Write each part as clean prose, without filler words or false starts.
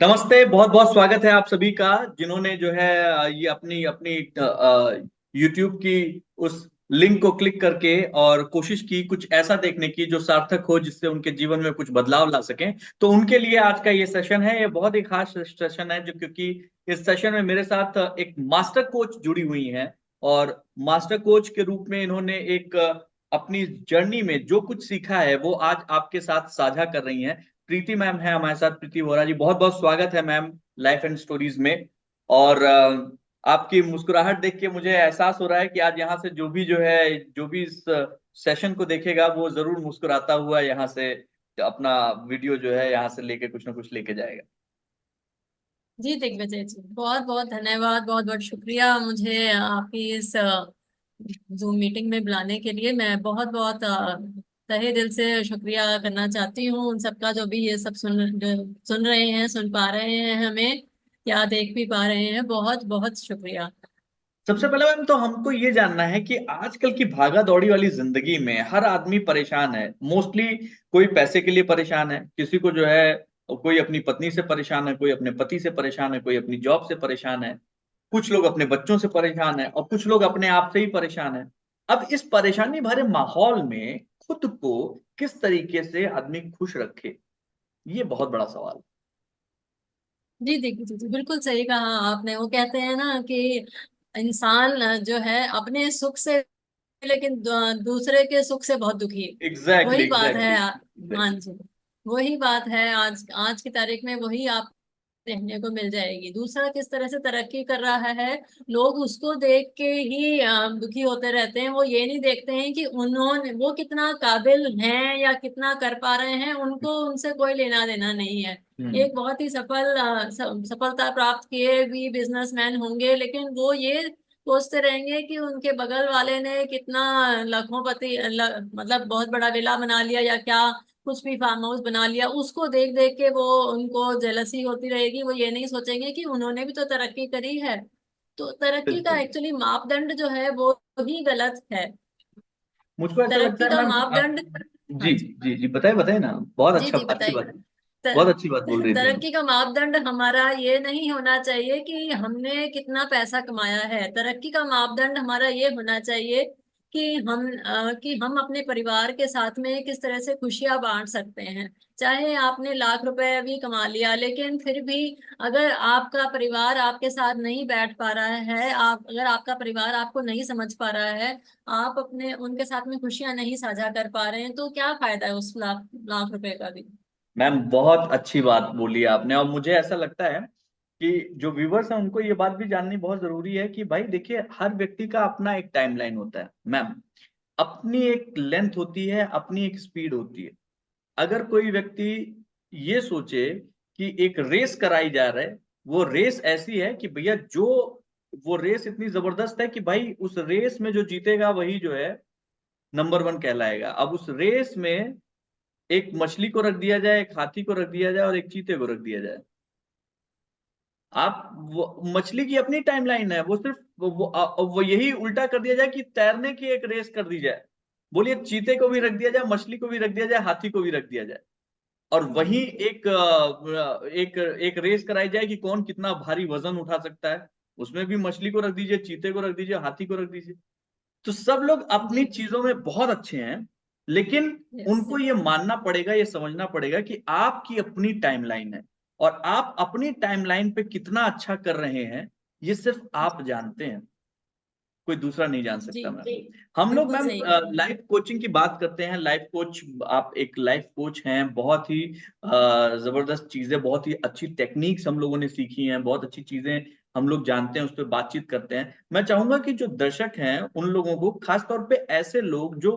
नमस्ते। बहुत बहुत स्वागत है आप सभी का, जिन्होंने जो है ये अपनी अपनी YouTube की उस लिंक को क्लिक करके और कोशिश की कुछ ऐसा देखने की जो सार्थक हो, जिससे उनके जीवन में कुछ बदलाव ला सकें। तो उनके लिए आज का ये सेशन है। ये बहुत ही खास सेशन है, जो क्योंकि इस सेशन में मेरे साथ एक मास्टर कोच जुड़ी हुई हैं। और मास्टर कोच के रूप में इन्होंने एक अपनी जर्नी में जो कुछ सीखा है वो आज आपके साथ साझा कर रही हैं। प्रीति मैम है हमारे साथ। प्रीति वोरा जी, बहुत बहुत स्वागत है मैम लाइफ एंड स्टोरीज में। और आपकी मुस्कुराहट देख के मुझे एहसास हो रहा है कि आज यहाँ से जो भी इस सेशन को देखेगा वो जरूर मुस्कुराता हुआ यहाँ से अपना वीडियो जो है यहाँ से लेके कुछ ना कुछ लेके जाएगा। जी दिग्विजय जी, बहुत बहुत धन्यवाद। बहुत बहुत शुक्रिया मुझे आपकी इस जूम मीटिंग में बुलाने के लिए। मैं बहुत बहुत तहे दिल से शुक्रिया करना चाहती हूँ उन सबका, जो भी ये सब सुन रहे हैं, सुन पा रहे हैं हमें, या देख भी पा रहे हैं। बहुत बहुत शुक्रिया। सबसे पहले मैम तो हमको ये जानना है कि आजकल की भागा दौड़ी वाली जिंदगी में हर आदमी परेशान है मोस्टली। कोई पैसे के लिए परेशान है, किसी को जो है कोई अपनी पत्नी से परेशान है, कोई अपने पति से परेशान है, कोई अपनी जॉब से परेशान है, कुछ लोग अपने बच्चों से परेशान है, और कुछ लोग अपने आप से ही परेशान है। अब इस परेशानी भरे माहौल में खुद को किस तरीके से आदमी खुश रखे, ये बहुत बड़ा सवाल है। जी देखिए जी, बिल्कुल सही कहा आपने। वो कहते हैं ना कि इंसान जो है अपने सुख से, लेकिन दूसरे के सुख से बहुत दुखी है। एग्जैक्टली वही बात है। एग्जैक्टली हाँ एग्जैक्टली। जी, वही बात है। आज आज की तारीख में वही आप देखने को मिल जाएगी। दूसरा किस तरह से तरक्की कर रहा है, लोग उसको देख के ही दुखी होते रहते हैं। वो ये नहीं देखते हैं कि उन्होंने वो कितना काबिल हैं या कितना कर पा रहे हैं। उनको उनसे कोई लेना देना नहीं है। हम्म। एक बहुत ही सफलता प्राप्त किए भी बिजनेसमैन होंगे, लेकिन वो ये सोचते रहेंगे कि उनके बगल वाले ने कितना लखोपति मतलब बहुत बड़ा विला बना लिया या क्या, कुछ भी फार्म हाउस बना लिया। उसको देख देख के वो उनको जेलसी होती रहेगी। वो ये नहीं सोचेंगे कि उन्होंने भी तो तरक्की करी है। तो तरक्की का बिल्कुल। एक्चुअली मापदंड जो है वो ही गलत है। मुझको ऐसा लगता तरक्की है का मैम मापदंड। जी हाँ जी। जी जी, बताए बताए ना। बहुत जी अच्छा, जी अच्छी बताइए। बात। बहुत अच्छी बात बोल रही थी हम। तरक्की का मापदंड हमारा ये नहीं होना चाहिए कि हमने कितना पैसा कमाया है। तरक्की का मापदंड हमारा ये होना चाहिए कि हम अपने परिवार के साथ में किस तरह से खुशियां बांट सकते हैं। चाहे आपने लाख रुपए भी कमा लिया, लेकिन फिर भी अगर आपका परिवार आपके साथ नहीं बैठ पा रहा है, आप अगर आपका परिवार आपको नहीं समझ पा रहा है, आप अपने उनके साथ में खुशियां नहीं साझा कर पा रहे हैं, तो क्या फायदा है उस लाख लाख रुपए का भी। मैम बहुत अच्छी बात बोली आपने, और मुझे ऐसा लगता है कि जो व्यूवर्स हैं उनको ये बात भी जाननी बहुत जरूरी है कि भाई देखिए, हर व्यक्ति का अपना एक टाइमलाइन होता है मैम। अपनी एक लेंथ होती है, अपनी एक स्पीड होती है। अगर कोई व्यक्ति ये सोचे कि एक रेस कराई जा रहा है, वो रेस ऐसी है कि भैया जो वो रेस इतनी जबरदस्त है कि भाई उस रेस में जो जीतेगा वही जो है नंबर वन कहलाएगा। अब उस रेस में एक मछली को रख दिया जाए, एक हाथी को रख दिया जाए और एक चीते को रख दिया जाए। मछली की अपनी टाइमलाइन है, वो सिर्फ वो यही उल्टा कर दिया जाए कि तैरने की एक रेस कर दी जाए। बोलिए, चीते को भी रख दिया जाए, मछली को भी रख दिया जाए, हाथी को भी रख दिया जाए, और जी वही एक एक रेस कराई जाए कि कौन कितना भारी वजन उठा सकता है। उसमें भी मछली को रख दीजिए, चीते को रख दीजिए, हाथी को रख दीजिए। तो सब लोग अपनी जी। चीजों में बहुत अच्छे हैं, लेकिन यस। उनको ये मानना पड़ेगा, ये समझना पड़ेगा कि आपकी अपनी टाइमलाइन है, और आप अपनी टाइमलाइन पे कितना अच्छा कर रहे हैं ये सिर्फ आप जानते हैं, कोई दूसरा नहीं जान जी सकता मैम। हम लोग बिल्कुल मैम सही कह रहे हैं। लाइफ कोचिंग की बात करते हैं। लाइफ कोच, आप एक लाइफ कोच हैं। बहुत ही जबरदस्त चीजें, बहुत ही अच्छी टेक्निक्स हम लोगों ने सीखी हैं, बहुत अच्छी चीजें हम लोग जानते हैं, उस पर बातचीत करते हैं। मैं चाहूंगा कि जो दर्शक हैं उन लोगों को, खास तौर पे ऐसे लोग जो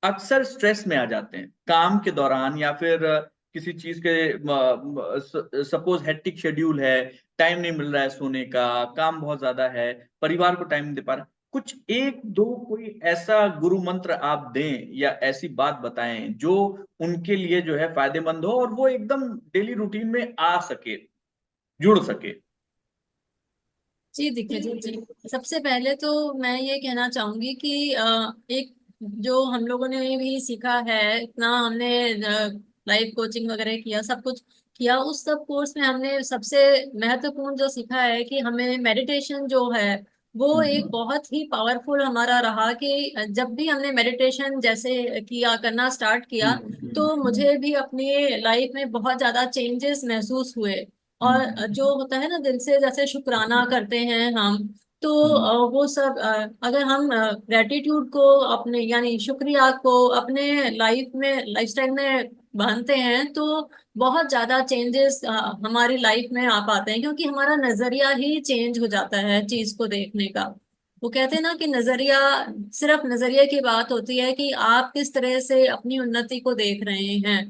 अक्सर स्ट्रेस में आ जाते हैं काम के दौरान, या फिर किसी चीज के, सपोज हेक्टिक शेड्यूल है, टाइम नहीं मिल रहा है सोने का, काम बहुत ज्यादा है, परिवार को टाइम नहीं दे पा रहे, कुछ एक दो कोई ऐसा गुरु मंत्र आप दें या ऐसी बात बताएं जो उनके लिए जो है फायदेमंद हो, और वो एकदम डेली रूटीन में आ सके, जुड़ सके। जी देखिए जी जी, सबसे पहले तो मैं ये कहना चाहूंगी कि एक जो हम लोगों ने भी सीखा है, इतना हमने लाइफ कोचिंग वगैरह किया सब कुछ, किया, उस सब कोर्स में हमने सबसे महत्वपूर्ण जो सीखा है कि हमें मेडिटेशन जो है वो एक हम्म बहुत ही पावरफुल हमारा रहा, कि जब भी हमने मेडिटेशन जैसे किया करना स्टार्ट किया तो हम्म मुझे भी अपनी लाइफ में बहुत ज्यादा चेंजेस महसूस हुए। और हम्म जो होता है ना, दिल से जैसे शुक्राना करते हैं हम, तो वो सब अगर हम ग्रेटिट्यूड को अपने यानी शुक्रिया को अपने लाइफ में लाइफस्टाइल में बांधते हैं तो बहुत ज्यादा चेंजेस हमारी लाइफ में आ पाते हैं, क्योंकि हमारा नजरिया ही चेंज हो जाता है चीज को देखने का। वो कहते हैं ना कि नजरिया, सिर्फ नजरिए की बात होती है कि आप किस तरह से अपनी उन्नति को देख रहे हैं।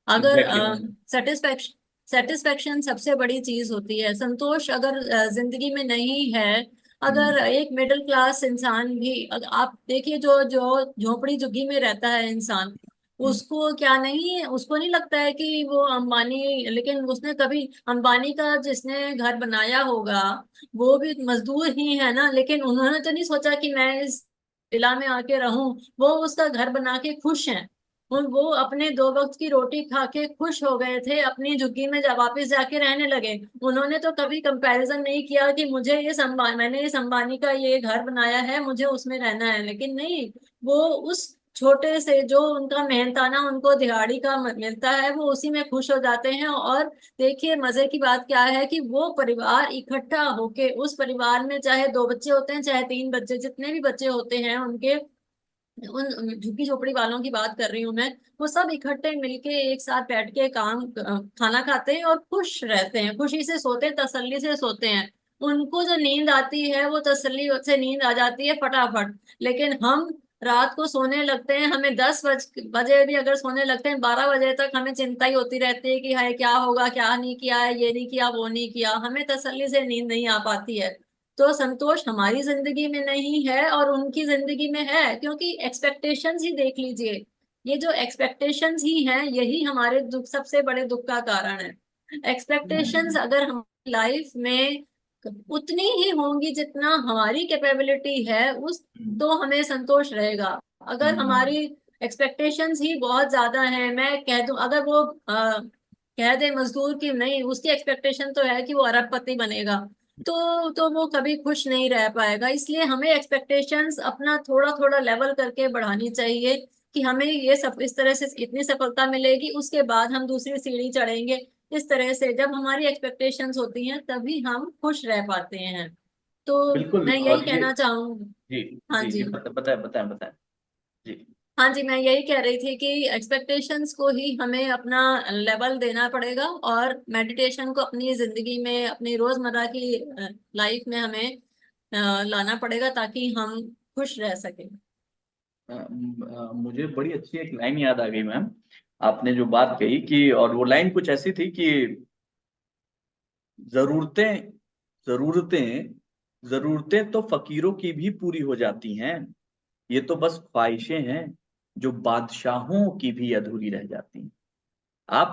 अगर एग्जैक्टली मैम। सेटिस्फेक्शन सेटिस्फेक्शन सबसे बड़ी चीज होती है। संतोष अगर जिंदगी में नहीं है, अगर एक मिडिल क्लास इंसान भी, आप देखिए जो जो झोपड़ी झुग्गी में रहता है इंसान, उसको क्या नहीं है, उसको नहीं लगता है कि वो अंबानी, लेकिन उसने कभी अंबानी का जिसने घर बनाया होगा वो भी मजदूर ही है ना, लेकिन उन्होंने तो नहीं सोचा कि मैं इस विला में आके रहूं। वो उसका घर बना के खुश हैं। वो अपने दो वक्त की रोटी खा के खुश हो गए थे, अपनी झुग्गी में जब वापिस जाके रहने लगे। उन्होंने तो कभी कंपैरिजन नहीं किया कि मुझे मैंने इस अंबानी का ये घर बनाया है, मुझे उसमें रहना है, लेकिन नहीं, वो उस छोटे से जो उनका मेहनताना उनको दिहाड़ी का मिलता है वो उसी में खुश हो जाते हैं। और देखिए मजे की बात क्या है कि वो परिवार इकट्ठा होके, उस परिवार में चाहे दो बच्चे होते हैं चाहे तीन बच्चे, जितने भी बच्चे होते हैं उनके, उन झुग्गी झोपड़ी वालों की बात कर रही हूँ मैं, वो सब इकट्ठे मिलके एक साथ बैठ के खाना खाते हैं और खुश रहते हैं, खुशी से सोते हैं, तसल्ली से सोते हैं। उनको जो नींद आती है वो तसल्ली से नींद आ जाती है फटाफट। लेकिन हम रात को सोने लगते हैं, हमें 10 बजे भी अगर सोने लगते हैं, 12 बजे तक हमें चिंता ही होती रहती है कि हाय क्या होगा, क्या नहीं किया है, ये नहीं किया वो नहीं किया, हमें तसल्ली से नींद नहीं आ पाती है। तो संतोष हमारी जिंदगी में नहीं है और उनकी जिंदगी में है, क्योंकि एक्सपेक्टेशंस ही देख लीजिए। ये जो एक्सपेक्टेशंस ही हैं यही हमारे दुख, सबसे बड़े दुख का कारण है। एक्सपेक्टेशंस अगर हमारी लाइफ में उतनी ही होंगी जितना हमारी कैपेबिलिटी है, उस तो हमें संतोष रहेगा। अगर हमारी एक्सपेक्टेशंस ही बहुत ज्यादा है, मैं कह दूं अगर वो कह दे मजदूर की नहीं, उसकी एक्सपेक्टेशन तो है कि वो अरबपति बनेगा, तो वो कभी खुश नहीं रह पाएगा। इसलिए हमें एक्सपेक्टेशंस अपना थोड़ा थोड़ा लेवल करके बढ़ानी चाहिए कि हमें ये सब इस तरह से इतनी सफलता मिलेगी, उसके बाद हम दूसरी सीढ़ी चढ़ेंगे। इस तरह से जब हमारी एक्सपेक्टेशंस होती हैं तभी हम खुश रह पाते हैं। तो बिल्कुल। मैं यही और ये, कहना चाहूंगी। जी हाँ जी जी। जी, बताएं बताएं बताएं। जी। हाँ जी, मैं यही कह रही थी कि एक्सपेक्टेशंस को ही हमें अपना लेवल देना पड़ेगा, और मेडिटेशन को अपनी जिंदगी में, अपनी रोजमर्रा की लाइफ में हमें लाना पड़ेगा ताकि हम खुश रह सकें। मुझे बड़ी अच्छी एक लाइन याद आ गई मैम, आपने जो बात कही कि, और वो लाइन कुछ ऐसी थी कि जरूरतें जरूरतें जरूरतें तो फकीरों की भी पूरी हो जाती हैं, ये तो बस ख्वाहिशें हैं जो बादशाहों की भी अधूरी रह जाती हैं। आप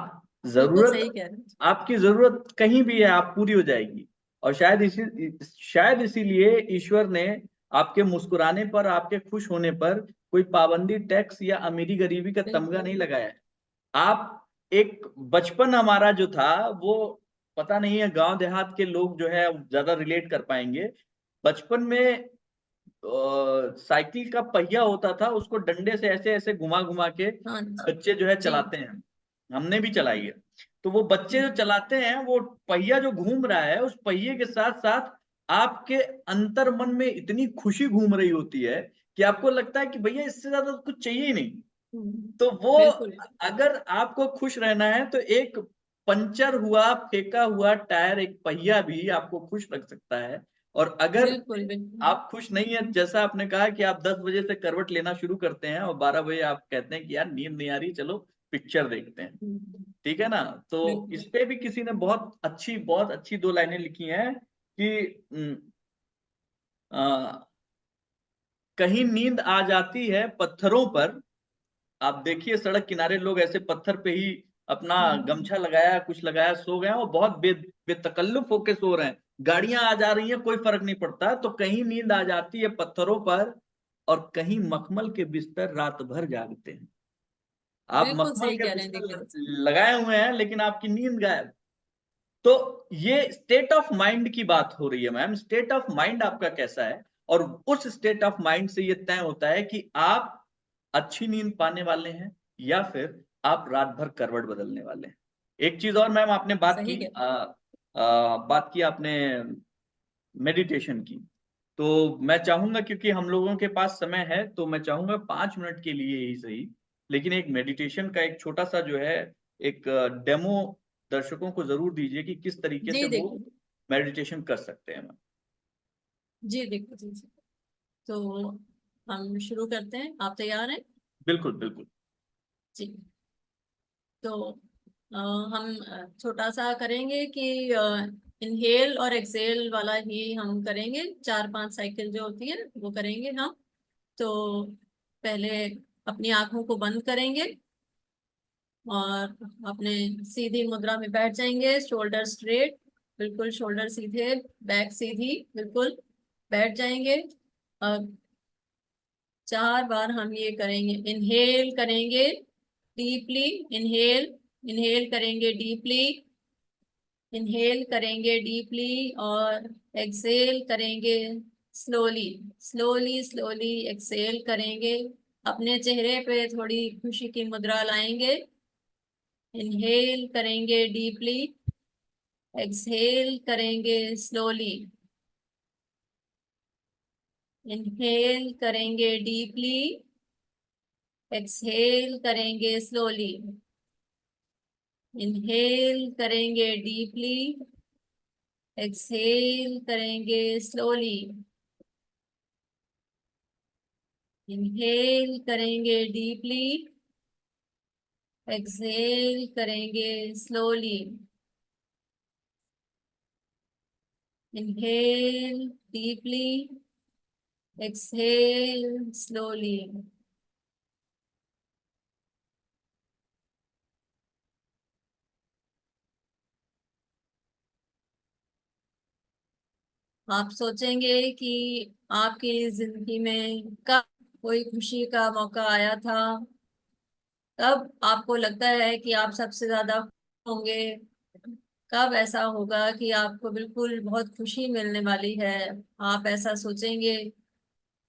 बिल्कुल जरूरत, सही कह रहे हैं। आपकी जरूरत कहीं भी है, आप पूरी हो जाएगी। और शायद इसीलिए ईश्वर ने आपके मुस्कुराने पर, आपके खुश होने पर कोई पाबंदी, टैक्स या अमीरी गरीबी का तमगा बिल्कुल। नहीं लगाया है। आप एक बचपन हमारा जो था वो, पता नहीं है गांव देहात के लोग जो है ज्यादा रिलेट कर पाएंगे। बचपन में साइकिल का पहिया होता था, उसको डंडे से ऐसे ऐसे घुमा घुमा के हाँ जी। बच्चे जो है जी। चलाते हैं। हमने भी चलाई है। तो वो बच्चे जो चलाते हैं, वो पहिया जो घूम रहा है, उस पहिए के साथ साथ आपके अंतर मन में इतनी खुशी घूम रही होती है कि आपको लगता है कि भैया इससे ज्यादा तो कुछ चाहिए ही नहीं। तो वो, बिल्कुल अगर आपको खुश रहना है तो एक पंचर हुआ फेंका हुआ टायर, एक पहिया भी आपको खुश रख सकता है। और अगर बिल्कुल बिल्कुल। आप खुश नहीं है, जैसा आपने कहा कि आप 10 बजे से करवट लेना शुरू करते हैं और 12 बजे आप कहते हैं कि यार नींद नहीं आ रही, चलो पिक्चर देखते हैं, ठीक है ना। तो इस बिल्कुल। पे भी किसी ने बहुत अच्छी दो लाइनें लिखी हैं कि अ, कहीं नींद आ जाती है पत्थरों पर। आप देखिए सड़क किनारे लोग ऐसे पत्थर पे ही अपना गमछा लगाया, कुछ लगाया, सो गए हैं, वो बहुत बेतकल्लुफ होके सो रहे हैं। गाड़ियां आ जा रही हैं, कोई फर्क नहीं पड़ता। तो कहीं नींद आ जाती है पत्थरों पर, और कहीं मखमल के बिस्तर रात भर जागते हैं। आप बिल्कुल मखमल सही के कह रहे हैं बिस्तर दीपिका। लगाए हुए हैं लेकिन आपकी नींद गायब। तो ये स्टेट ऑफ माइंड की बात हो रही है मैम, स्टेट ऑफ माइंड आपका कैसा है, और उस स्टेट ऑफ माइंड से ये तय होता है कि आप अच्छी नींद पाने वाले हैं या फिर आप रात भर करवट बदलने वाले हैं। एक चीज और मैम, आपने सही कह बात की आपने मेडिटेशन की। तो मैं चाहूंगा, क्योंकि हम लोगों के पास समय है, तो मैं चाहूंगा 5 मिनट के लिए ही सही, लेकिन एक मेडिटेशन का एक छोटा सा जो है एक डेमो दर्शकों को जरूर दीजिए कि किस तरीके से जी वो देखो। मेडिटेशन कर सकते हैं मैम। जी देखो जी। तो हम शुरू करते हैं, आप तैयार हैं? बिल्कुल बिल्कुल। जी। तो हम छोटा सा करेंगे कि इनहेल और एक्सेल वाला ही हम करेंगे, 4-5 साइकिल जो होती है वो करेंगे हम। तो पहले अपनी आंखों को बंद करेंगे और अपने सीधी मुद्रा में बैठ जाएंगे, शोल्डर स्ट्रेट, बिल्कुल शोल्डर सीधे, बैक सीधी, बिल्कुल बैठ जाएंगे। अब 4 बार हम ये करेंगे, इनहेल करेंगे डीपली, इनहेल, इनहेल करेंगे डीपली, इनहेल करेंगे डीपली, और एक्सेल करेंगे स्लोली, स्लोली स्लोली एक्सेल करेंगे। अपने चेहरे पे थोड़ी खुशी की मुद्रा लाएंगे, इनहेल करेंगे डीपली, एक्सहेल करेंगे स्लोली, इनहेल करेंगे डीपली, एक्सहेल करेंगे स्लोली, इनहेल करेंगे डीपली, एक्सहेल करेंगे स्लोली, इनहेल करेंगे डीपली, एक्सहेल करेंगे slowly, inhale deeply, exhale slowly. आप सोचेंगे कि आपकी जिंदगी में कब कोई खुशी का मौका आया था, कब आपको लगता है कि आप सबसे ज्यादा खुश होंगे, कब ऐसा होगा कि आपको बिल्कुल बहुत खुशी मिलने वाली है। आप ऐसा सोचेंगे,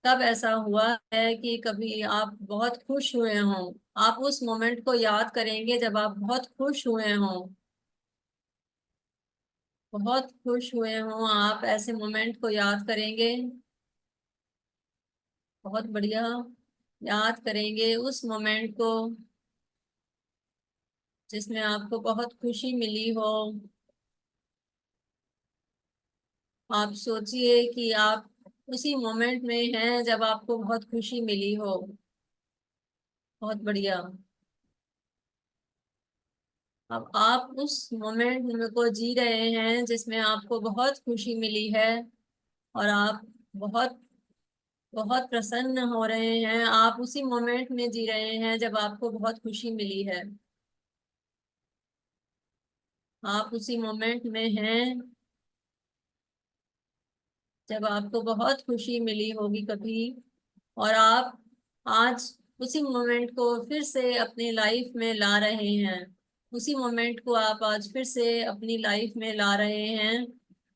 कब ऐसा हुआ है कि कभी आप बहुत खुश हुए हों। आप उस मोमेंट को याद करेंगे जब आप बहुत खुश हुए हों, बहुत खुश हुए हों, आप ऐसे मोमेंट को याद करेंगे। बहुत बढ़िया, याद करेंगे उस मोमेंट को जिसमें आपको बहुत खुशी मिली हो। आप सोचिए कि आप उसी मोमेंट में हैं जब आपको बहुत खुशी मिली हो। बहुत बढ़िया। अब आप उस मोमेंट में को जी रहे हैं जिसमें आपको बहुत खुशी मिली है, और आप बहुत बहुत प्रसन्न हो रहे हैं। आप उसी मोमेंट में जी रहे हैं जब आपको बहुत खुशी मिली है। आप उसी मोमेंट में हैं जब आपको बहुत खुशी मिली होगी कभी, और आप आज उसी मोमेंट को फिर से अपनी लाइफ में ला रहे हैं। उसी मोमेंट को आप आज फिर से अपनी लाइफ में ला रहे हैं।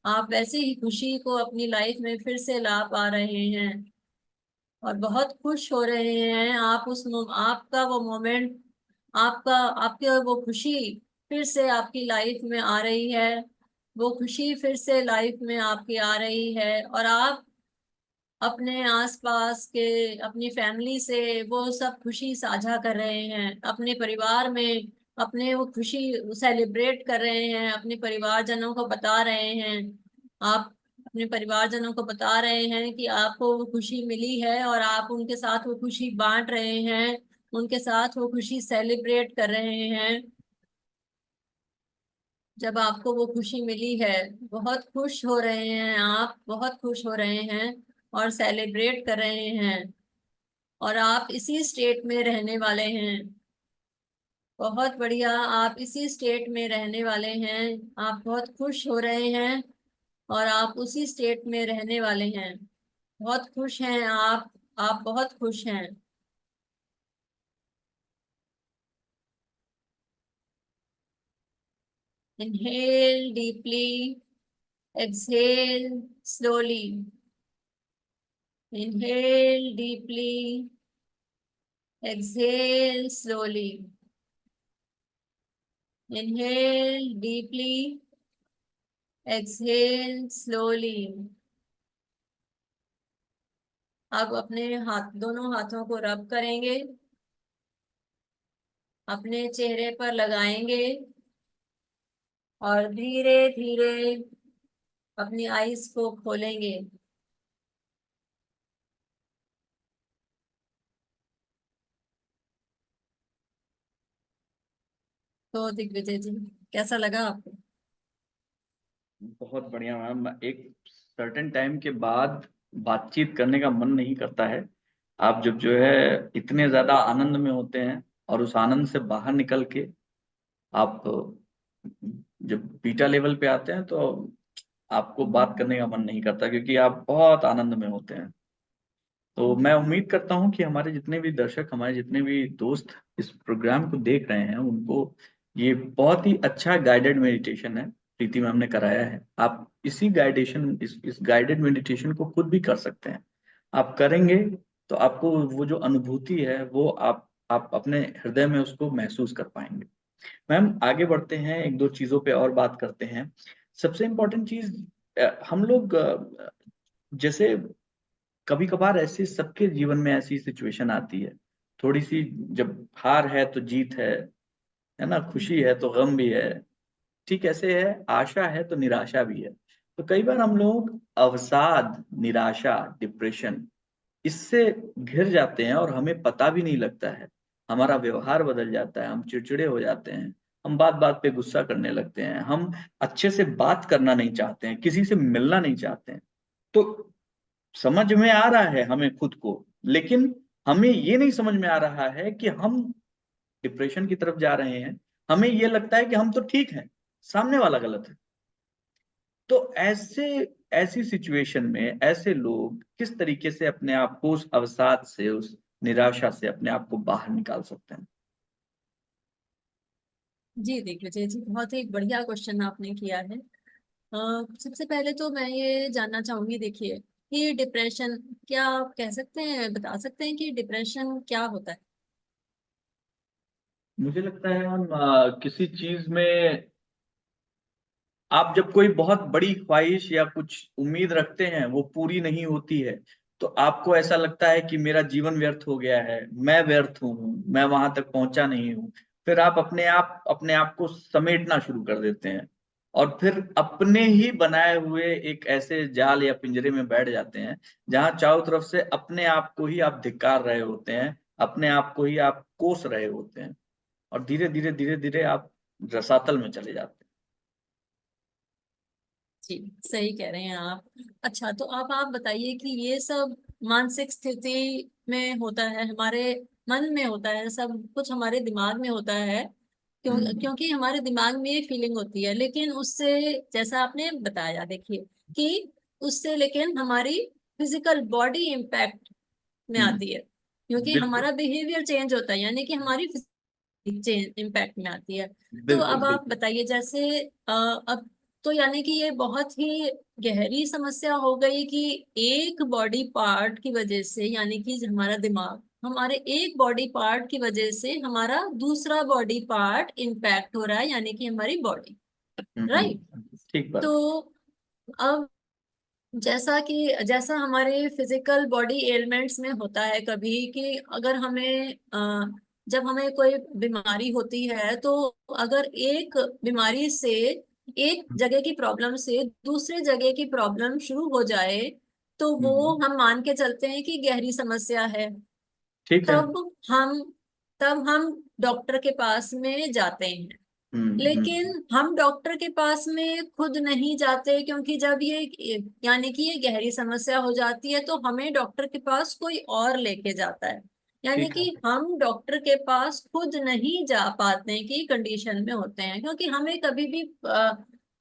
आप वैसे ही खुशी को अपनी लाइफ में फिर से ला पा रहे हैं और बहुत खुश हो रहे हैं। आप आपका वो मोमेंट, आपका आपके वो खुशी फिर से आपकी लाइफ में आ रही है। वो खुशी फिर से लाइफ में आपकी आ रही है, और आप अपने आसपास के, अपनी फैमिली से वो सब खुशी साझा कर रहे हैं। अपने परिवार में अपने वो खुशी सेलिब्रेट कर रहे हैं, अपने परिवारजनों को बता रहे हैं। आप अपने परिवारजनों को बता रहे हैं कि आपको वो खुशी मिली है, और आप उनके साथ वो खुशी बांट रहे हैं, उनके साथ वो खुशी सेलिब्रेट कर रहे हैं। जब आपको वो खुशी मिली है, बहुत खुश हो रहे हैं, आप बहुत खुश हो रहे हैं और सेलिब्रेट कर रहे हैं, और आप इसी स्टेट में रहने वाले हैं। बहुत बढ़िया, आप इसी स्टेट में रहने वाले हैं। आप बहुत खुश हो रहे हैं और आप उसी स्टेट में रहने वाले हैं। बहुत खुश हैं आप बहुत खुश हैं। Inhale deeply, exhale slowly. Inhale deeply, exhale slowly. Inhale deeply, exhale slowly. अब अपने दोनों हाथों को रब करेंगे, अपने चेहरे पर लगाएंगे और धीरे धीरे अपनी आईज को खोलेंगे। तो दिग्विजय जी, कैसा लगा आपको? बहुत बढ़िया मैम। एक सर्टेन टाइम के बाद बातचीत करने का मन नहीं करता है। आप जब जो है इतने ज्यादा आनंद में होते हैं और उस आनंद से बाहर निकल के आप जब बीटा लेवल पे आते हैं तो आपको बात करने का मन नहीं करता, क्योंकि आप बहुत आनंद में होते हैं। तो मैं उम्मीद करता हूं कि हमारे जितने भी दर्शक, हमारे जितने भी दोस्त इस प्रोग्राम को देख रहे हैं, उनको ये बहुत ही अच्छा गाइडेड मेडिटेशन है, प्रीति मैम ने कराया है। आप इस गाइडेड मेडिटेशन को खुद भी कर सकते हैं। आप करेंगे तो आपको वो जो अनुभूति है वो आप अपने हृदय में उसको महसूस कर पाएंगे। मैम आगे बढ़ते हैं, एक दो चीजों पे और बात करते हैं। सबसे इम्पोर्टेंट चीज, हम लोग जैसे कभी कभार ऐसे सबके जीवन में ऐसी सिचुएशन आती है, थोड़ी सी, जब हार है तो जीत है ना, खुशी है तो गम भी है, ठीक ऐसे है, आशा है तो निराशा भी है। तो कई बार हम लोग अवसाद, निराशा, डिप्रेशन, इससे घिर जाते हैं और हमें पता भी नहीं लगता है। हमारा व्यवहार बदल जाता है, हम चिड़चिड़े हो जाते हैं, हम बात बात पे गुस्सा करने लगते हैं, हम अच्छे से बात करना नहीं चाहते हैं, किसी से मिलना नहीं चाहते हैं। तो समझ में आ रहा है हमें खुद को, लेकिन हमें ये नहीं समझ में आ रहा है कि हम डिप्रेशन की तरफ जा रहे हैं। हमें ये लगता है कि हम तो ठीक हैं, सामने वाला गलत है। तो ऐसी सिचुएशन में ऐसे लोग किस तरीके से अपने आप को उस अवसाद से, उस निराशा से अपने आप को बाहर निकाल सकते हैं? जी दिग्विजय जी, बहुत ही बढ़िया क्वेश्चन आपने किया है। सबसे पहले तो मैं ये जानना चाहूंगी, देखिए कि डिप्रेशन, क्या आप कह सकते हैं, बता सकते हैं कि डिप्रेशन क्या होता है? मुझे लगता है हम किसी चीज में, आप जब कोई बहुत बड़ी ख्वाहिश या कुछ उम्मीद रखते हैं, वो पूरी नहीं होती है, तो आपको ऐसा लगता है कि मेरा जीवन व्यर्थ हो गया है, मैं व्यर्थ हूँ, मैं वहां तक पहुंचा नहीं हूँ। फिर आप अपने आप को समेटना शुरू कर देते हैं और फिर अपने ही बनाए हुए एक ऐसे जाल या पिंजरे में बैठ जाते हैं, जहां चारों तरफ से अपने आप को ही आप धिक्कार रहे होते हैं, अपने आप को ही आप कोस रहे होते हैं, और धीरे धीरे आप रसातल में चले जाते जी, सही कह रहे हैं आप। अच्छा, तो आप बताइए कि ये सब मानसिक स्थिति में होता है, हमारे मन में होता है, सब कुछ हमारे दिमाग में होता है। हैं। क्योंकि हमारे दिमाग में ये फीलिंग होती है, लेकिन उससे, जैसा आपने बताया, देखिए कि उससे लेकिन हमारी फिजिकल बॉडी इम्पैक्ट में आती है, क्योंकि बिल्कुल हमारा बिहेवियर चेंज होता है, यानी कि हमारी चेंज इम्पैक्ट में आती है। तो बिल्कुल अब आप बिल्कुल। बताइए, जैसे अब तो यानी कि ये बहुत ही गहरी समस्या हो गई कि एक बॉडी पार्ट की वजह से, यानी कि हमारा दिमाग, हमारे एक बॉडी पार्ट की वजह से हमारा दूसरा बॉडी पार्ट इम्पैक्ट हो रहा है, यानी कि हमारी बॉडी। राइट। ठीक बात। तो अब जैसा हमारे फिजिकल बॉडी एलिमेंट्स में होता है कभी, कि अगर हमें जब हमें कोई बीमारी होती है, तो अगर एक बीमारी से, एक जगह की प्रॉब्लम से दूसरे जगह की प्रॉब्लम शुरू हो जाए, तो वो हम्म, हम मान के चलते हैं कि गहरी समस्या है। ठीक है। तब हम तब हम डॉक्टर के पास में जाते हैं। लेकिन हम डॉक्टर के पास में खुद नहीं जाते, क्योंकि जब ये, यानी कि ये गहरी समस्या हो जाती है, तो हमें डॉक्टर के पास कोई और लेके जाता है। यानी ठीक है। कि हम डॉक्टर के पास खुद नहीं जा पाते की कंडीशन में होते हैं, क्योंकि हमें कभी भी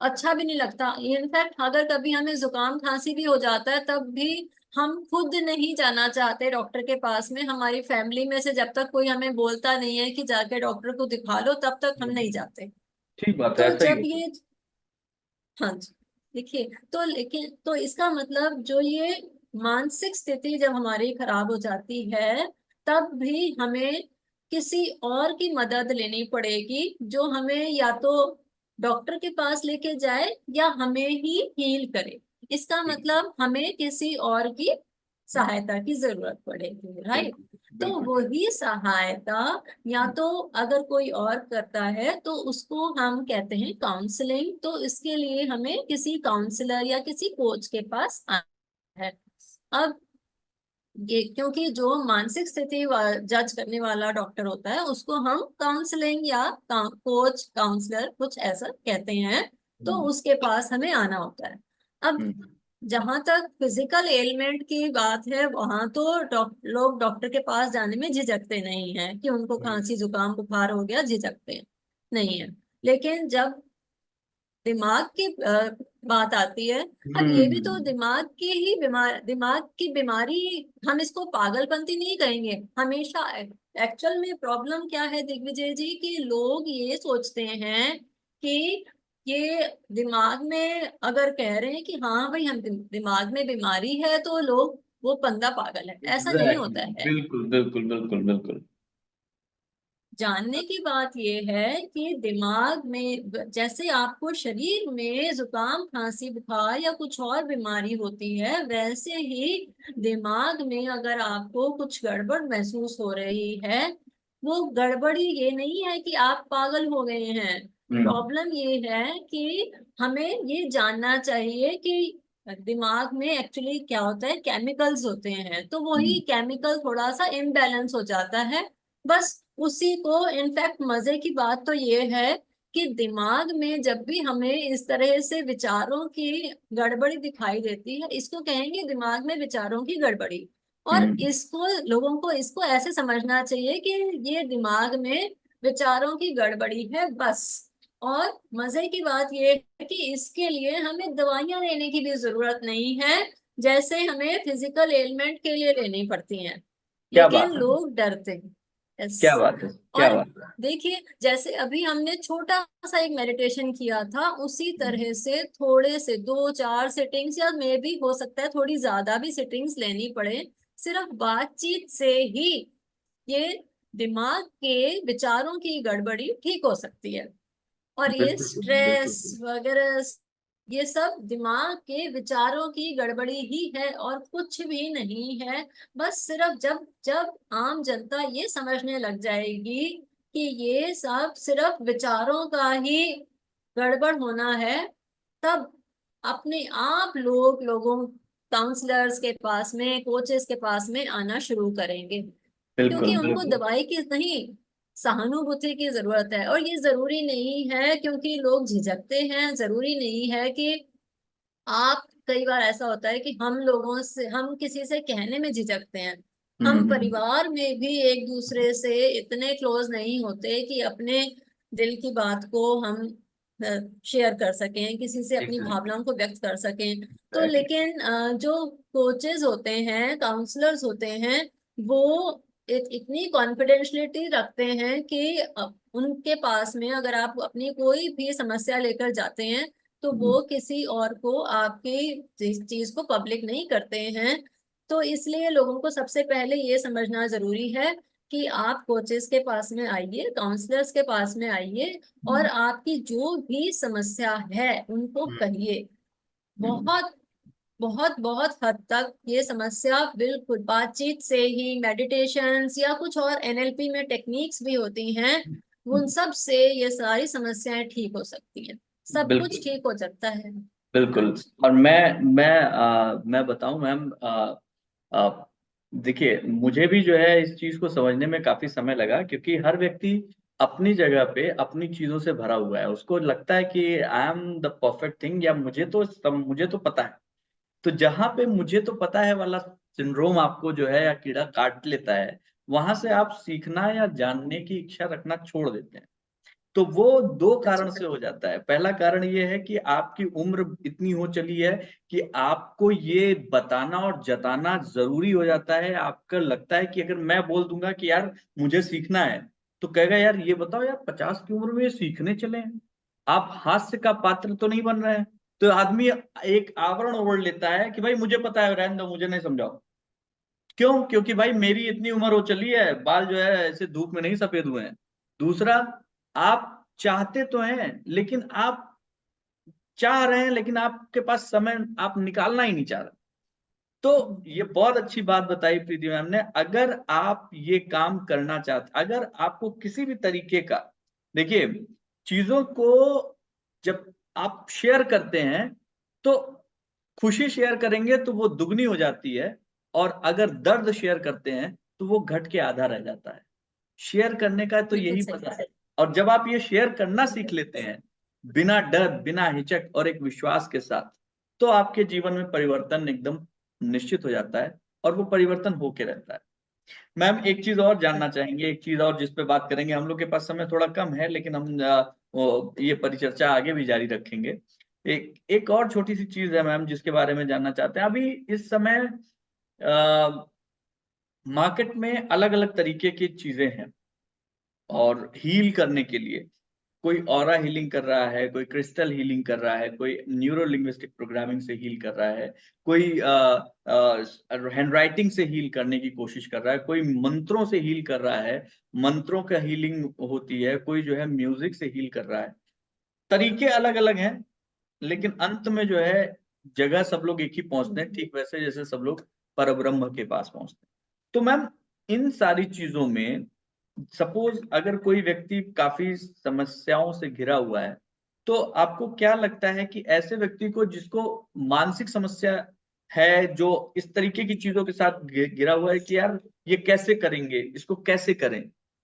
अच्छा भी नहीं लगता। इनफैक्ट अगर कभी हमें जुकाम खांसी भी हो जाता है, तब भी हम खुद नहीं जाना चाहते डॉक्टर के पास में। हमारी फैमिली में से जब तक कोई हमें बोलता नहीं है कि जाके डॉक्टर को दिखा लो, तब तक हम नहीं जाते। ठीक बात है, तो ऐसा ही जब है। ये, हाँ जी, देखिए, तो लेकिन तो इसका मतलब जो ये मानसिक स्थिति जब हमारी खराब हो जाती है, तब भी हमें किसी और की मदद लेनी पड़ेगी, जो हमें या तो डॉक्टर के पास लेके जाए या हमें ही हील करे। इसका मतलब हमें किसी और की सहायता की जरूरत पड़ेगी, राइट। बिल्कुल तो बिल्कुल ठीक। वही सहायता या तो अगर कोई और करता है तो उसको हम कहते हैं काउंसलिंग। तो इसके लिए हमें किसी काउंसलर या किसी कोच के पास आना है। अब ये क्योंकि जो मानसिक स्थिति जज करने वाला डॉक्टर होता है उसको हम काउंसलिंग या कोच काउंसलर कुछ ऐसा कहते हैं, तो हम्म उसके पास हमें आना होता है। अब हम्म जहां तक फिजिकल एलिमेंट की बात है, वहां तो लोग डॉक्टर के पास जाने में झिझकते नहीं हैं कि उनको हम्म खांसी जुकाम बुखार हो गया, झिझकते हैं नहीं है। लेकिन जब दिमाग की बात आती है, अब ये भी तो हम्म, दिमाग की बीमारी, हम इसको पागलपंती नहीं कहेंगे हमेशा। एक्चुअल में प्रॉब्लम क्या है दिग्विजय जी, कि लोग ये सोचते हैं कि ये दिमाग में अगर कह रहे हैं कि हाँ भाई हम दिमाग में बीमारी है, तो लोग वो बंदा पागल है, ऐसा नहीं एग्जैक्टली, होता है। बिल्कुल बिल्कुल बिल्कुल बिल्कुल। जानने की बात यह है कि दिमाग में जैसे आपको शरीर में जुकाम खांसी बुखार या कुछ और बीमारी होती है, वैसे ही दिमाग में अगर आपको कुछ गड़बड़ महसूस हो रही है, वो गड़बड़ी ये नहीं है कि आप पागल हो गए हैं। हम्म प्रॉब्लम ये है कि हमें ये जानना चाहिए कि दिमाग में एक्चुअली क्या होता है, केमिकल्स होते हैं, तो वही हम्म केमिकल थोड़ा सा इम्बैलेंस हो जाता है, बस उसी को। इनफैक्ट मजे की बात तो ये है कि दिमाग में जब भी हमें इस तरह से विचारों की गड़बड़ी दिखाई देती है, इसको कहेंगे दिमाग में विचारों की गड़बड़ी। और हम्म इसको लोगों को इसको ऐसे समझना चाहिए कि ये दिमाग में विचारों की गड़बड़ी है बस। और मजे की बात ये है कि इसके लिए हमें दवाइयां लेने की भी जरूरत नहीं है, जैसे हमें फिजिकल एलिमेंट के लिए लेनी पड़ती हैं। क्या लेकिन बात है, लोग डरते हैं। यस। क्या बात है, क्या और बात है। देखिए, जैसे अभी हमने छोटा सा एक मेडिटेशन किया था, उसी हम्म तरह से थोड़े से दो चार सिटिंग्स या मे भी हो सकता है थोड़ी ज्यादा भी सिटिंग्स लेनी पड़े, सिर्फ बातचीत से ही ये दिमाग के विचारों की गड़बड़ी ठीक हो सकती है। और ये बिल्कुल बिल्कुल स्ट्रेस वगैरह, ये सब दिमाग के विचारों की गड़बड़ी ही है और कुछ भी नहीं है। बस सिर्फ जब जब आम जनता ये समझने लग जाएगी कि ये सब सिर्फ विचारों का ही गड़बड़ होना है, तब अपने आप लोगों काउंसलर्स के पास में कोचेस के पास में आना शुरू करेंगे, बिल्कुल क्योंकि उनको बिल्कुल। दवाई की नहीं, सहानुभूति की जरूरत है। और ये जरूरी नहीं है, क्योंकि लोग झिझकते हैं, जरूरी नहीं है कि आप, कई बार ऐसा होता है कि हम लोगों से, हम किसी से कहने में झिझकते हैं। हम हम्म परिवार में भी एक दूसरे से इतने क्लोज नहीं होते कि अपने दिल की बात को हम शेयर कर सकें, किसी से अपनी एग्जैक्टली भावनाओं को व्यक्त कर सकें। तो एग्जैक्टली। लेकिन जो कोचेस होते हैं, काउंसलर्स होते हैं, वो इतनी कॉन्फिडेंशियलिटी रखते हैं कि उनके पास में अगर आप अपनी कोई भी समस्या लेकर जाते हैं, तो वो किसी और को आपकी चीज को पब्लिक नहीं करते हैं। तो इसलिए लोगों को सबसे पहले ये समझना जरूरी है कि आप कोचेस के पास में आइए, काउंसलर्स के पास में आइए, और आपकी जो भी समस्या है उनको कहिए। बहुत बहुत बहुत हद तक ये समस्या बिल्कुल बातचीत से ही, मेडिटेशंस या कुछ और एनएलपी में टेक्निक्स भी होती हैं, उन सब से ये सारी समस्याएं ठीक हो सकती हैं। सब कुछ बिल्कुल ठीक हो सकता है। हाँ बिल्कुल। जी। और मैं बताऊं मैम, देखिए मुझे भी जो है इस चीज को समझने में काफी समय लगा, क्योंकि हर व्यक्ति अपनी जगह पे अपनी चीजों से भरा हुआ है। उसको लगता है कि I am the perfect thing, या मुझे तो पता है। तो जहां पे मुझे तो पता है वाला सिंड्रोम आपको जो है या कीड़ा काट लेता है, वहां से आप सीखना या जानने की इच्छा रखना छोड़ देते हैं। तो वो दो कारण अच्छा। से हो जाता है। पहला कारण ये है कि आपकी उम्र इतनी हो चली है कि आपको ये बताना और जताना जरूरी हो जाता है। आपको लगता है कि अगर मैं बोल दूंगा कि यार मुझे सीखना है, तो कहेगा यार ये बताओ यार 50 की उम्र में ये सीखने चले हैं। आप हास्य का पात्र तो नहीं बन रहे हैं। तो आदमी एक आवरण ओढ़ लेता है कि भाई मुझे पता है, रहने दो, मुझे नहीं समझाओ। क्यों? क्योंकि भाई मेरी इतनी उम्र हो चली है, बाल जो है ऐसे धूप में नहीं सफेद हुए हैं। दूसरा, आप चाहते तो हैं, लेकिन आप चाह रहे हैं, लेकिन आपके पास समय आप निकालना ही नहीं चाह रहे। तो ये बहुत अच्छी बात बताई प्रीति मैम ने। अगर आप ये काम करना चाहते, अगर आपको किसी भी तरीके का, देखिए, चीजों को जब आप शेयर करते हैं तो खुशी शेयर करेंगे तो वो दुगनी हो जाती है, और अगर दर्द शेयर करते हैं तो वो घट के आधा रह जाता है। शेयर करने का तो बिल्कुल यही सही। मजा है। और जब आप ये शेयर करना सीख लेते हैं, बिना डर, बिना हिचक और एक विश्वास के साथ, तो आपके जीवन में परिवर्तन एकदम निश्चित हो जाता है, और वो परिवर्तन होके रहता है। मैम एक चीज और जानना चाहेंगे, एक चीज और जिस पे बात करेंगे, हम लोग के पास समय थोड़ा कम है, लेकिन हम ये परिचर्चा आगे भी जारी रखेंगे। एक एक और छोटी सी चीज है मैम जिसके बारे में जानना चाहते हैं। अभी इस समय मार्केट में अलग अलग तरीके की चीजें हैं, और हील करने के लिए कोई ऑरा हीलिंग कर रहा है, कोई क्रिस्टल हीलिंग कर रहा है, कोई न्यूरो लिंग्विस्टिक प्रोग्रामिंग से हील कर रहा है, कोई हैंड राइटिंग से हील करने की कोशिश कर रहा है, कोई मंत्रों से हील कर रहा है, मंत्रों का हीलिंग होती है, कोई जो है म्यूजिक से हील कर रहा है। तरीके अलग अलग हैं, लेकिन अंत में जो है जगह सब लोग एक ही पहुंचते हैं, ठीक वैसे जैसे सब लोग परब्रह्म के पास पहुंचते हैं। तो मैम इन सारी चीजों में, सपोज अगर कोई व्यक्ति काफी समस्याओं से घिरा हुआ है, तो आपको क्या लगता है कि ऐसे व्यक्ति को जिसको मानसिक समस्या है, जो इस तरीके की चीजों के साथ घिरा हुआ है कि यार ये कैसे करेंगे, इसको कैसे करें,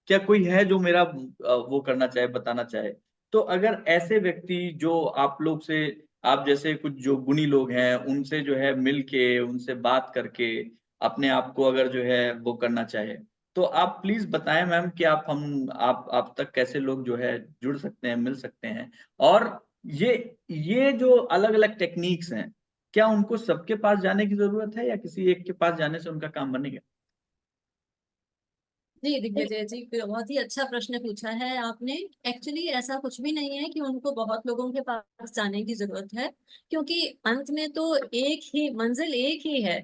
क्या कोई है जो मेरा वो करना चाहे, बताना चाहे? तो अगर ऐसे व्यक्ति जो आप लोग से, आप जैसे कुछ जो गुणी लोग हैं उनसे जो है मिल के, उनसे बात करके अपने आप को अगर जो है वो करना चाहे, तो आप प्लीज बताएं मैम कि आप तक कैसे लोग जो है जुड़ सकते हैं, मिल सकते हैं। और ये ये जो अलग अलग टेक्निक्स हैं, क्या उनको सबके पास जाने की जरूरत है, या किसी एक के पास जाने से उनका काम बनेगा? जी दिग्विजय जी, बहुत ही अच्छा प्रश्न पूछा है आपने। एक्चुअली ऐसा कुछ भी नहीं है कि उनको बहुत लोगों के पास जाने की जरूरत है, क्योंकि अंत में तो एक ही मंजिल, एक ही है।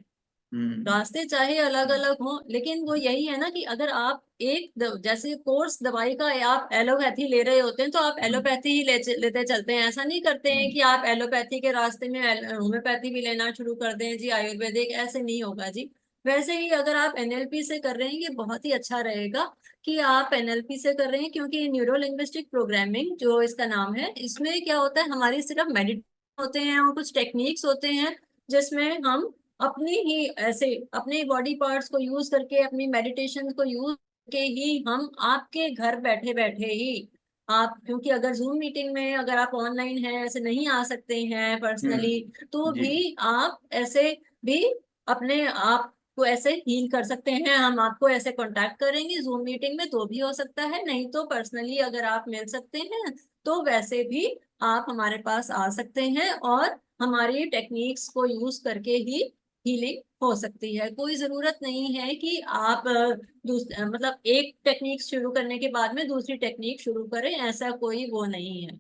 हम्म। रास्ते चाहे अलग अलग हों, लेकिन वो यही है ना कि अगर आप जैसे कोर्स दवाई का आप एलोपैथी ले रहे होते हैं, तो आप हम्म। एलोपैथी ही लेते चलते हैं। ऐसा नहीं करते हैं हम्म। कि आप एलोपैथी के रास्ते में होम्योपैथी भी लेना शुरू कर दें जी, आयुर्वेदिक, ऐसे नहीं होगा जी। वैसे ही अगर आप एनएलपी से कर रहे हैं, ये बहुत ही अच्छा रहेगा कि आप एनएलपी से कर रहे हैं, क्योंकि न्यूरो लिंग्विस्टिक प्रोग्रामिंग जो इसका नाम है, इसमें क्या होता है, हमारी सिर्फ मेडिटेशन होते हैं और कुछ टेक्निक्स होते हैं, जिसमें हम अपनी ही ऐसे अपने बॉडी पार्ट्स को यूज करके, अपनी मेडिटेशन को यूज करके ही हम आपके घर बैठे बैठे ही आप, क्योंकि अगर जूम मीटिंग में अगर आप ऑनलाइन हैं, ऐसे नहीं आ सकते हैं पर्सनली, तो जी। भी आप ऐसे भी अपने आप को ऐसे हील कर सकते हैं। हम आपको ऐसे कांटेक्ट करेंगे जूम मीटिंग में तो भी हो सकता है, नहीं तो पर्सनली अगर आप मिल सकते हैं तो वैसे भी आप हमारे पास आ सकते हैं, और हमारी टेक्निक्स को यूज करके ही हीलिंग हो सकती है। कोई जरूरत नहीं है कि आप मतलब एक टेक्निक शुरू करने के बाद में दूसरी टेक्निक शुरू करें, ऐसा कोई वो नहीं है,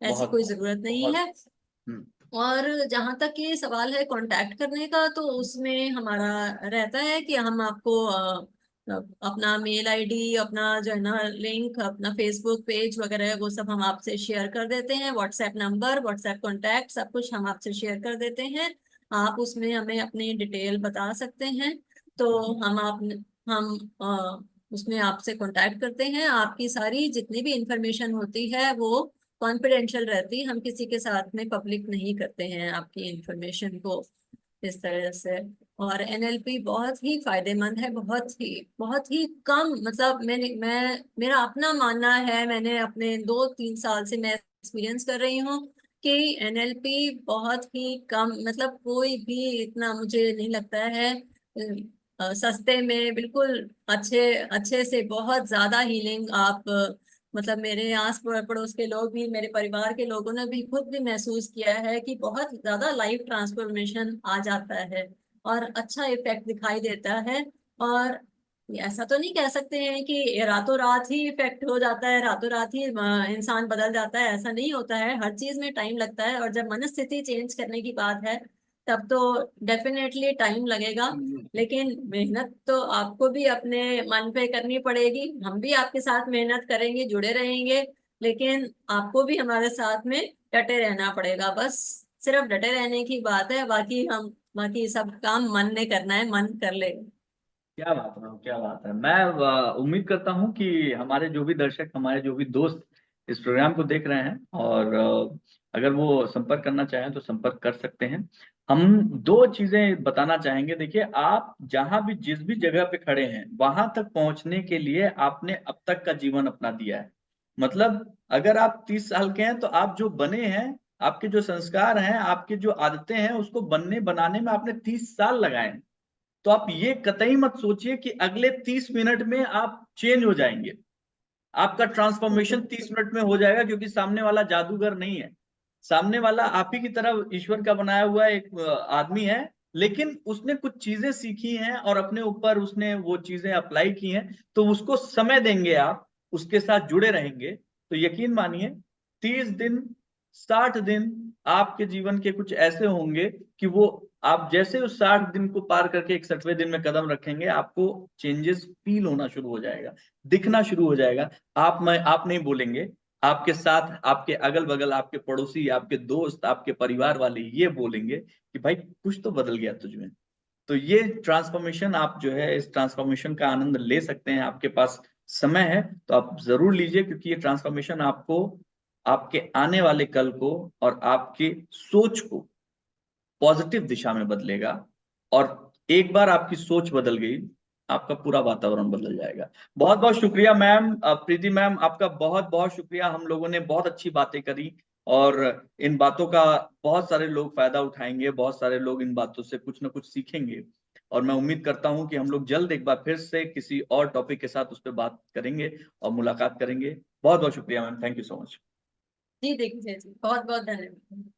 ऐसी बहुत कोई जरूरत नहीं बहुत। है। हम्म। और जहां तक ये सवाल है कांटेक्ट करने का, तो उसमें हमारा रहता है कि हम आपको अपना मेल आईडी, अपना जो है ना लिंक, अपना फेसबुक पेज वगैरह वो सब हम आपसे शेयर कर देते हैं, व्हाट्सएप नंबर, व्हाट्सएप कॉन्टैक्ट सब कुछ हम आपसे शेयर कर देते हैं। आप उसमें हमें अपनी डिटेल बता सकते हैं, तो हम उसमें आपसे कांटेक्ट करते हैं। आपकी सारी जितनी भी इंफॉर्मेशन होती है वो कॉन्फिडेंशियल रहती, हम किसी के साथ में पब्लिक नहीं करते हैं आपकी इंफॉर्मेशन को इस तरह से। और एनएलपी बहुत ही फायदेमंद है, बहुत ही कम, मतलब मेरा अपना मानना है, मैंने अपने 2-3 साल से मैं एक्सपीरियंस कर रही हूँ कि एनएलपी बहुत ही कम, मतलब कोई भी इतना मुझे नहीं लगता है सस्ते में बिल्कुल अच्छे अच्छे से बहुत ज्यादा हीलिंग आप मतलब मेरे पड़ोस के लोग भी, मेरे परिवार के लोगों ने भी खुद भी महसूस किया है कि बहुत ज्यादा लाइफ ट्रांसफॉर्मेशन आ जाता है और अच्छा इफेक्ट दिखाई देता है। और ऐसा तो नहीं कह सकते हैं कि रातों रात ही इफेक्ट हो जाता है, रातों रात ही इंसान बदल जाता है, ऐसा नहीं होता है। हर चीज में टाइम लगता है, और जब मनस्थिति चेंज करने की बात है तब तो डेफिनेटली टाइम लगेगा। लेकिन मेहनत तो आपको भी अपने मन पे करनी पड़ेगी, हम भी आपके साथ मेहनत करेंगे, जुड़े रहेंगे, लेकिन आपको भी हमारे साथ में डटे रहना पड़ेगा। बस सिर्फ डटे रहने की बात है, बाकी सब काम मन ने करना है, मन कर ले। क्या बात है, क्या बात है। मैं उम्मीद करता हूँ कि हमारे जो भी दर्शक, हमारे जो भी दोस्त इस प्रोग्राम को देख रहे हैं, और अगर वो संपर्क करना चाहें तो संपर्क कर सकते हैं। हम दो चीजें बताना चाहेंगे। देखिए, आप जहां भी जिस भी जगह पे खड़े हैं वहां तक पहुंचने के लिए आपने अब तक का जीवन अपना दिया है। मतलब अगर आप 30 साल के हैं तो आप जो बने हैं, आपके जो संस्कार हैं, आपके जो आदतें हैं, उसको बनने बनाने में आपने 30 साल लगाए हैं। तो आप ये कतई मत सोचिए कि अगले 30 मिनट में आप चेंज हो जाएंगे। आपका ट्रांसफॉर्मेशन 30 मिनट में हो जाएगा, क्योंकि सामने वाला जादूगर नहीं है। सामने वाला आप ही की तरह ईश्वर का बनाया हुआ एक आदमी है, लेकिन उसने कुछ चीजें सीखी हैं और अपने ऊपर उसने वो चीजें अप्लाई की हैं। तो उसको समय देंगे, आप उसके साथ जुड़े रहेंगे, तो यकीन मानिए 30 दिन, 60 दिन आपके जीवन के कुछ ऐसे होंगे कि वो, आप जैसे उस 60 दिन को पार करके 61वें दिन में कदम रखेंगे, आपको चेंजेस फील होना शुरू हो जाएगा, दिखना शुरू हो जाएगा। आप नहीं बोलेंगे, आपके साथ आपके अगल बगल आपके पड़ोसी, आपके दोस्त, आपके परिवार वाले ये बोलेंगे कि भाई कुछ तो बदल गया तुझ में। तो ये ट्रांसफॉर्मेशन, आप जो है इस ट्रांसफॉर्मेशन का आनंद ले सकते हैं। आपके पास समय है तो आप जरूर लीजिए, क्योंकि ये ट्रांसफॉर्मेशन आपको आपके आने वाले कल को और आपकी सोच को पॉजिटिव दिशा में बदलेगा। और एक बार आपकी सोच बदल गई, आपका पूरा वातावरण बदल जाएगा। बहुत बहुत शुक्रिया मैम, प्रीति मैम, आपका बहुत बहुत शुक्रिया। हम लोगों ने बहुत अच्छी बातें करी, और इन बातों का बहुत सारे लोग फायदा उठाएंगे, बहुत सारे लोग इन बातों से कुछ ना कुछ सीखेंगे। और मैं उम्मीद करता हूं कि हम लोग जल्द एक बार फिर से किसी और टॉपिक के साथ उस पर बात करेंगे और मुलाकात करेंगे। बहुत बहुत शुक्रिया ma'am, thank you so much. जी देखिए जी, बहुत बहुत धन्यवाद।